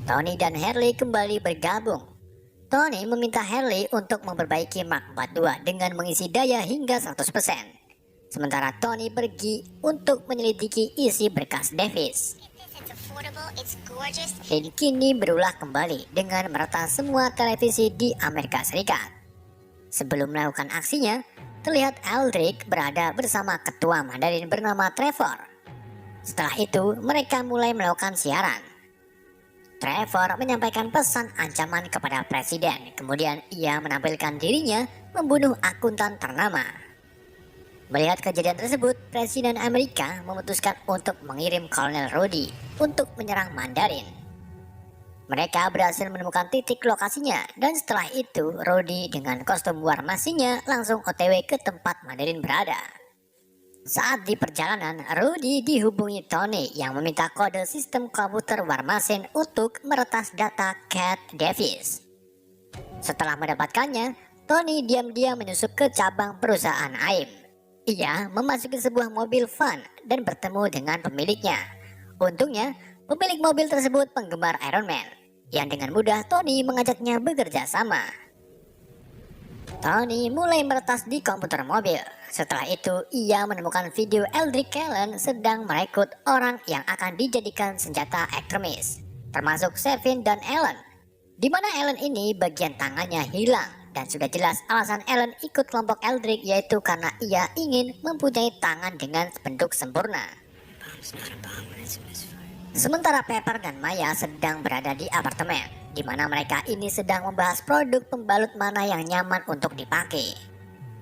Tony dan Harley kembali bergabung. Tony meminta Harley untuk memperbaiki Mark 42 dengan mengisi daya hingga 100%. Sementara Tony pergi untuk menyelidiki isi berkas Davis. Dan kini berulah kembali dengan meretas semua televisi di Amerika Serikat. Sebelum melakukan aksinya, terlihat Eldrick berada bersama ketua Mandarin bernama Trevor. Setelah itu, mereka mulai melakukan siaran. Trevor menyampaikan pesan ancaman kepada presiden, kemudian ia menampilkan dirinya membunuh akuntan ternama. Melihat kejadian tersebut, Presiden Amerika memutuskan untuk mengirim Kolonel Rudy untuk menyerang Mandarin. Mereka berhasil menemukan titik lokasinya, dan setelah itu Rudy dengan kostum war masinya langsung OTW ke tempat Mandarin berada. Saat di perjalanan, Rudy dihubungi Tony yang meminta kode sistem komputer war masin untuk meretas data Cat Davis. Setelah mendapatkannya, Tony diam-diam menyusup ke cabang perusahaan AIM. Ia memasuki sebuah mobil van dan bertemu dengan pemiliknya. Untungnya, pemilik mobil tersebut penggemar Iron Man, yang dengan mudah Tony mengajaknya bekerja sama. Tony mulai meretas di komputer mobil. Setelah itu, ia menemukan video Eldrick Cullen sedang merekrut orang yang akan dijadikan senjata ekstremis, termasuk Sevin dan Ellen. Di mana Ellen ini bagian tangannya hilang, dan sudah jelas alasan Ellen ikut kelompok Eldrick yaitu karena ia ingin mempunyai tangan dengan bentuk sempurna. Sementara Pepper dan Maya sedang berada di apartemen, di mana mereka ini sedang membahas produk pembalut mana yang nyaman untuk dipakai.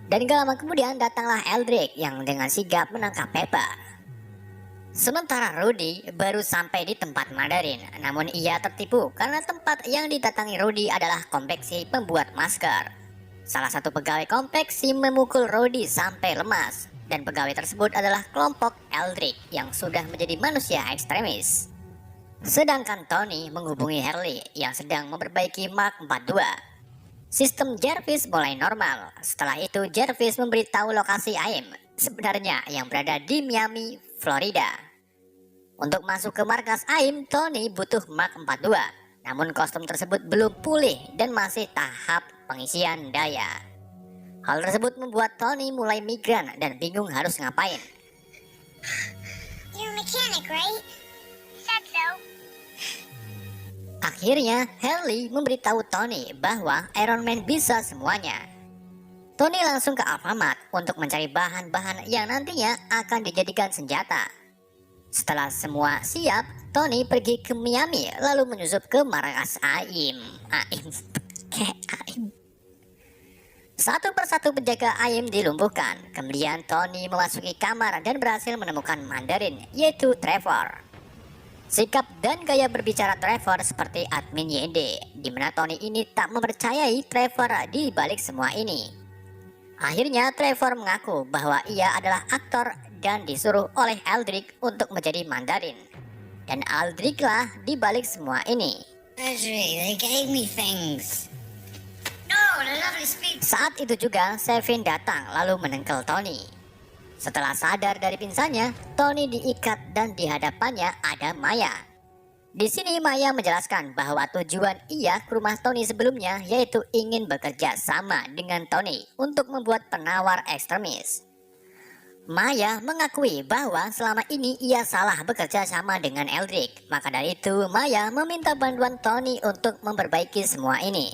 Dan gak lama kemudian datanglah Eldrick yang dengan sigap menangkap Pepper. Sementara Rudy baru sampai di tempat Mandarin, namun ia tertipu karena tempat yang didatangi Rudy adalah konveksi pembuat masker. Salah satu pegawai konveksi memukul Rudy sampai lemas, dan pegawai tersebut adalah kelompok Eldrick yang sudah menjadi manusia ekstremis. Sedangkan Tony menghubungi Harley yang sedang memperbaiki Mark 42. Sistem Jarvis mulai normal. Setelah itu Jarvis memberitahu lokasi AIM sebenarnya yang berada di Miami, Florida. Untuk masuk ke markas AIM, Tony butuh Mark 42. Namun kostum tersebut belum pulih dan masih tahap pengisian daya. Hal tersebut membuat Tony mulai migran dan bingung harus ngapain. You're a mechanic, right? Said so. Akhirnya, Harley memberitahu Tony bahwa Iron Man bisa semuanya. Tony langsung ke Alfamart untuk mencari bahan-bahan yang nantinya akan dijadikan senjata. Setelah semua siap, Tony pergi ke Miami lalu menyusup ke markas AIM. Satu persatu penjaga AIM dilumpuhkan. Kemudian Tony memasuki kamar dan berhasil menemukan Mandarin, yaitu Trevor. Sikap dan gaya berbicara Trevor seperti admin YD, di mana Tony ini tak mempercayai Trevor di balik semua ini. Akhirnya Trevor mengaku bahwa ia adalah aktor dan disuruh oleh Eldrick untuk menjadi Mandarin. Dan Eldrick lah di balik semua ini. They gave me things. No, the lovely speech. Saat itu juga Sevin datang lalu menengkel Tony. Setelah sadar dari pingsannya, Tony diikat dan di hadapannya ada Maya. Di sini Maya menjelaskan bahwa tujuan ia ke rumah Tony sebelumnya yaitu ingin bekerja sama dengan Tony untuk membuat penawar ekstremis. Maya mengakui bahwa selama ini ia salah bekerja sama dengan Eldrick. Maka dari itu Maya meminta bantuan Tony untuk memperbaiki semua ini.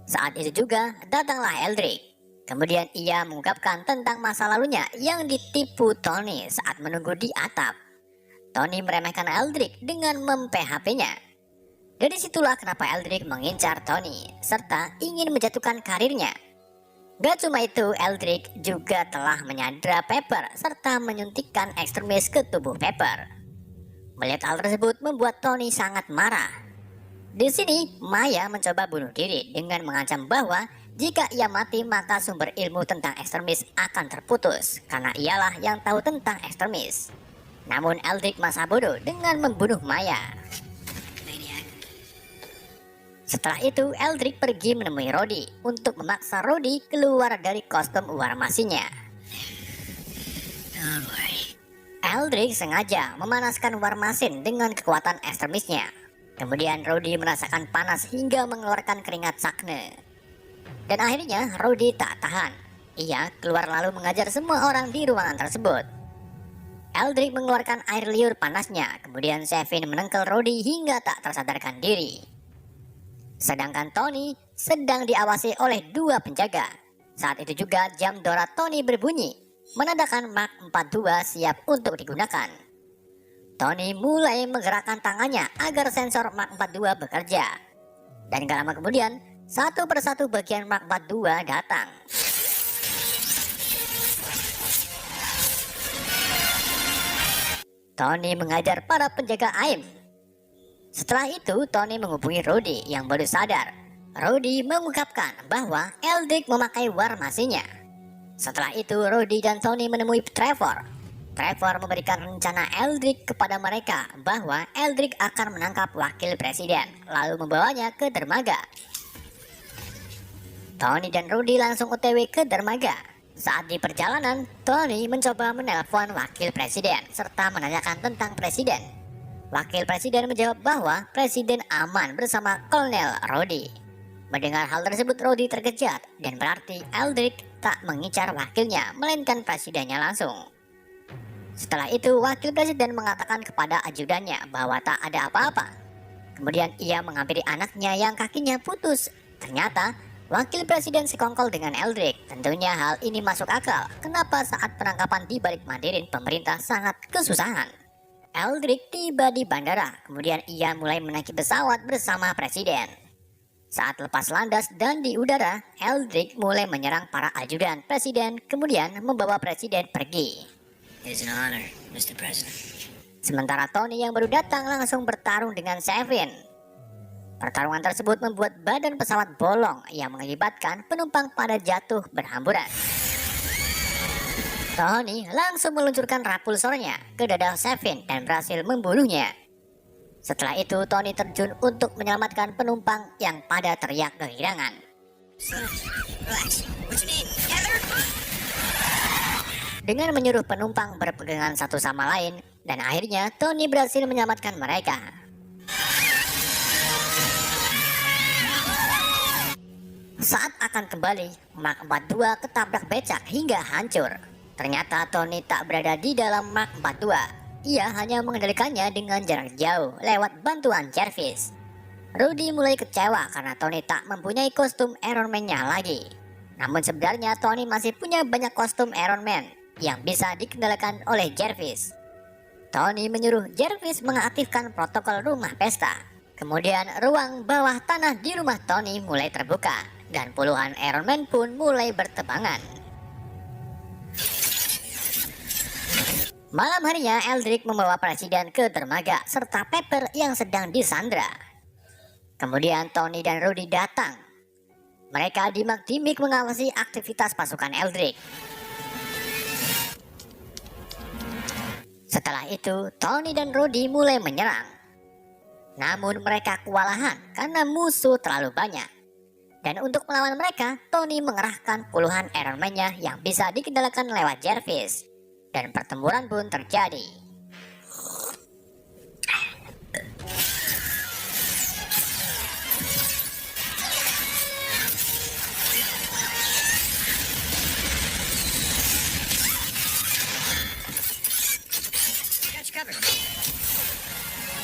Saat itu juga datanglah Eldrick. Kemudian ia mengungkapkan tentang masa lalunya yang ditipu Tony saat menunggu di atap. Tony meremehkan Eldrick dengan mem-PHP-nya. Dari situlah kenapa Eldrick mengincar Tony serta ingin menjatuhkan karirnya. Gak cuma itu, Eldrick juga telah menyandra Pepper serta menyuntikkan ekstremis ke tubuh Pepper. Melihat hal tersebut membuat Tony sangat marah. Di sini Maya mencoba bunuh diri dengan mengancam bahwa jika ia mati maka sumber ilmu tentang ekstremis akan terputus karena ialah yang tahu tentang ekstremis. Namun Eldrick masa bodoh dengan membunuh Maya. Setelah itu Eldrick pergi menemui Rudy untuk memaksa Rudy keluar dari kostum war masinya. Eldrick sengaja memanaskan war masin dengan kekuatan ekstremisnya. Kemudian Rudy merasakan panas hingga mengeluarkan keringat sakne. Dan akhirnya Rudy tak tahan. Ia keluar lalu mengajar semua orang di ruangan tersebut. Eldrick mengeluarkan air liur panasnya, kemudian Sevin menengkel Rudy hingga tak tersadarkan diri. Sedangkan Tony sedang diawasi oleh 2 penjaga. Saat itu juga jam Dora Tony berbunyi, menandakan Mark 42 siap untuk digunakan. Tony mulai menggerakkan tangannya agar sensor Mark 42 bekerja. Dan gak lama kemudian, satu persatu bagian Mark 42 datang. Tony mengajar para penjaga AIM. Setelah itu, Tony menghubungi Rudy yang baru sadar. Rudy mengungkapkan bahwa Eldrick memakai war masinya. Setelah itu, Rudy dan Tony menemui Trevor. Trevor memberikan rencana Eldrick kepada mereka bahwa Eldrick akan menangkap wakil presiden, lalu membawanya ke dermaga. Tony dan Rudy langsung OTW ke dermaga. Saat di perjalanan, Tony mencoba menelpon wakil presiden serta menanyakan tentang presiden. Wakil presiden menjawab bahwa presiden aman bersama Kolonel Rudy. Mendengar hal tersebut, Rudy terkejut dan berarti Eldrick tak mengincar wakilnya, melainkan presidennya langsung. Setelah itu, wakil presiden mengatakan kepada ajudannya bahwa tak ada apa-apa. Kemudian ia menghampiri anaknya yang kakinya putus. Ternyata wakil presiden sekongkol dengan Eldrick. Tentunya hal ini masuk akal. Kenapa saat penangkapan di balik Mandarin pemerintah sangat kesusahan? Eldrick tiba di bandara. Kemudian ia mulai menaiki pesawat bersama presiden. Saat lepas landas dan di udara, Eldrick mulai menyerang para ajudan presiden. Kemudian membawa presiden pergi. It's an honor, Mr. President. Sementara Tony yang baru datang langsung bertarung dengan Sevin. Pertarungan tersebut membuat badan pesawat bolong yang mengakibatkan penumpang pada jatuh berhamburan. Tony langsung meluncurkan rapulsornya ke dada Sevin dan berhasil membunuhnya. Setelah itu Tony terjun untuk menyelamatkan penumpang yang pada teriak kehilangan. Relax. What's your name? Heather? Dengan menyuruh penumpang berpegangan satu sama lain, dan akhirnya Tony berhasil menyelamatkan mereka. Saat akan kembali, Mark 42 ketabrak becak hingga hancur. Ternyata Tony tak berada di dalam Mark 42. Ia hanya mengendalikannya dengan jarak jauh lewat bantuan Jervis. Rudy mulai kecewa karena Tony tak mempunyai kostum Iron Man-nya lagi. Namun sebenarnya Tony masih punya banyak kostum Iron Man yang bisa dikendalikan oleh Jervis. Tony menyuruh Jervis mengaktifkan protokol rumah pesta. Kemudian ruang bawah tanah di rumah Tony mulai terbuka dan puluhan Iron Man pun mulai bertebangan. Malam harinya Eldrick membawa presiden ke dermaga serta Pepper yang sedang disandra. Kemudian Tony dan Rudy datang. Mereka dimak-dimik mengawasi aktivitas pasukan Eldrick. Setelah itu, Tony dan Rudy mulai menyerang. Namun mereka kewalahan karena musuh terlalu banyak. Dan untuk melawan mereka, Tony mengerahkan puluhan Iron Man-nya yang bisa dikendalikan lewat Jervis. Dan pertempuran pun terjadi.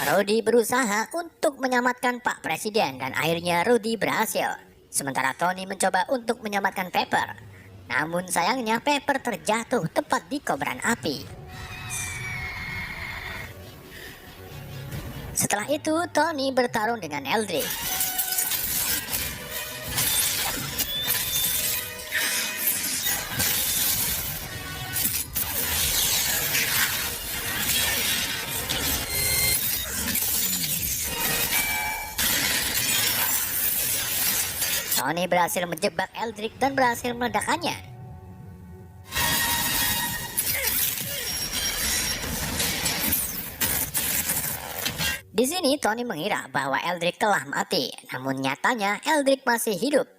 Rudy berusaha untuk menyelamatkan Pak Presiden dan akhirnya Rudy berhasil. Sementara Tony mencoba untuk menyelamatkan Pepper. Namun sayangnya Pepper terjatuh tepat di kobaran api. Setelah itu Tony bertarung dengan Eldrick. Tony berhasil menjebak Eldrick dan berhasil meledakkannya. Di sini Tony mengira bahwa Eldrick telah mati, namun nyatanya Eldrick masih hidup.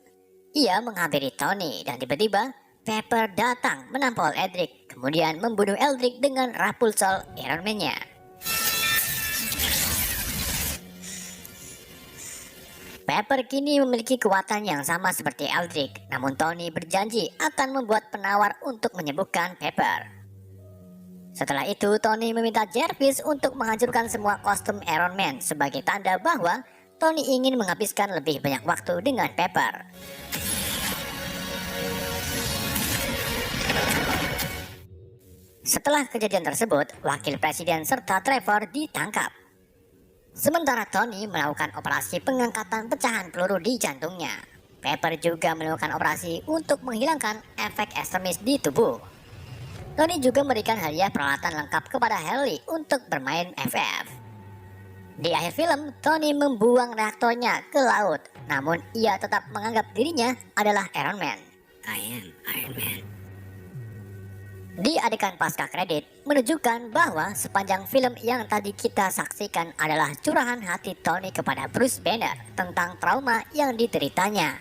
Ia menghampiri Tony dan tiba-tiba Pepper datang menampol Eldrick, kemudian membunuh Eldrick dengan Rapulsol Iron Man-nya. Pepper kini memiliki kekuatan yang sama seperti Eldritch, namun Tony berjanji akan membuat penawar untuk menyembuhkan Pepper. Setelah itu, Tony meminta Jarvis untuk menghancurkan semua kostum Iron Man sebagai tanda bahwa Tony ingin menghabiskan lebih banyak waktu dengan Pepper. Setelah kejadian tersebut, wakil presiden serta Trevor ditangkap. Sementara Tony melakukan operasi pengangkatan pecahan peluru di jantungnya. Pepper juga melakukan operasi untuk menghilangkan efek ekstremis di tubuh. Tony juga memberikan hadiah peralatan lengkap kepada Harley untuk bermain FF. Di akhir film, Tony membuang reaktornya ke laut, namun ia tetap menganggap dirinya adalah Iron Man. I am Iron Man. Di adegan pasca kredit menunjukkan bahwa sepanjang film yang tadi kita saksikan adalah curahan hati Tony kepada Bruce Banner tentang trauma yang dideritanya.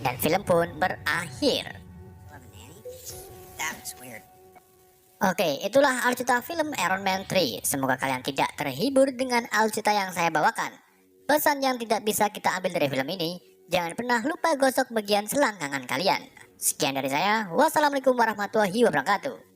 Dan film pun berakhir. That was weird. Oke, itulah alur cerita film Iron Man 3. Semoga kalian tidak terhibur dengan alur cerita yang saya bawakan. Pesan yang tidak bisa kita ambil dari film ini, jangan pernah lupa gosok bagian selangkangan kalian. Sekian dari saya, wassalamualaikum warahmatullahi wabarakatuh.